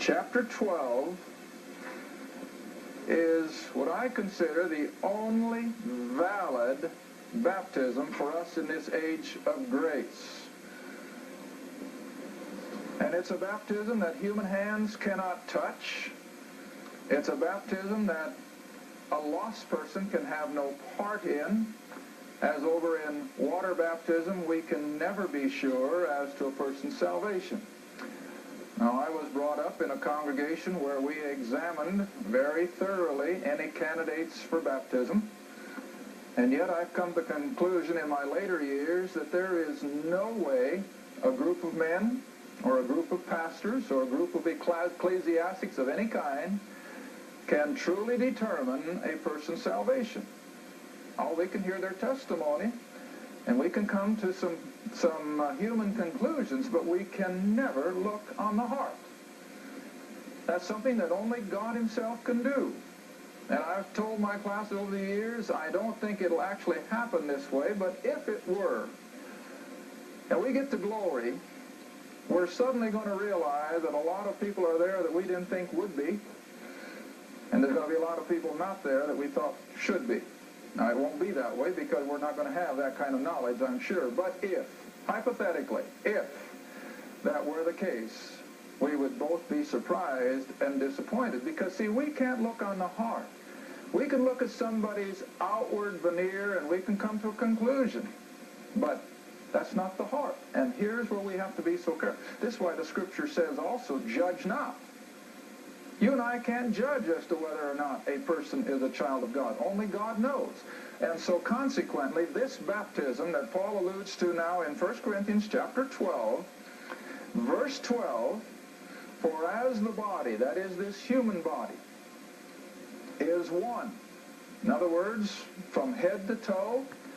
chapter 12 is what I consider the only valid baptism for us in this age of grace. And it's a baptism that human hands cannot touch. It's a baptism that a lost person can have no part in. As over in water baptism, we can never be sure as to a person's salvation. Now, I was brought up in a congregation where we examined very thoroughly any candidates for baptism. And yet I've come to the conclusion in my later years that there is no way a group of men or a group of pastors or a group of ecclesiastics of any kind can truly determine a person's salvation. Oh, we can hear their testimony, and we can come to some human conclusions, but we can never look on the heart. That's something that only God himself can do. And I've told my class over the years, I don't think it'll actually happen this way, but if it were, and we get to glory, we're suddenly going to realize that a lot of people are there that we didn't think would be, and there's going to be a lot of people not there that we thought should be. Now, it won't be that way because we're not going to have that kind of knowledge, I'm sure. But if, hypothetically, if that were the case, we would both be surprised and disappointed. Because, see, we can't look on the heart. We can look at somebody's outward veneer and we can come to a conclusion. But that's not the heart. And here's where we have to be so careful. This is why the Scripture says also, judge not. You and I can't judge as to whether or not a person is a child of God. Only God knows. And so consequently, this baptism that Paul alludes to now in 1 Corinthians chapter 12, verse 12, for as the body, that is this human body, is one. In other words, from head to toe,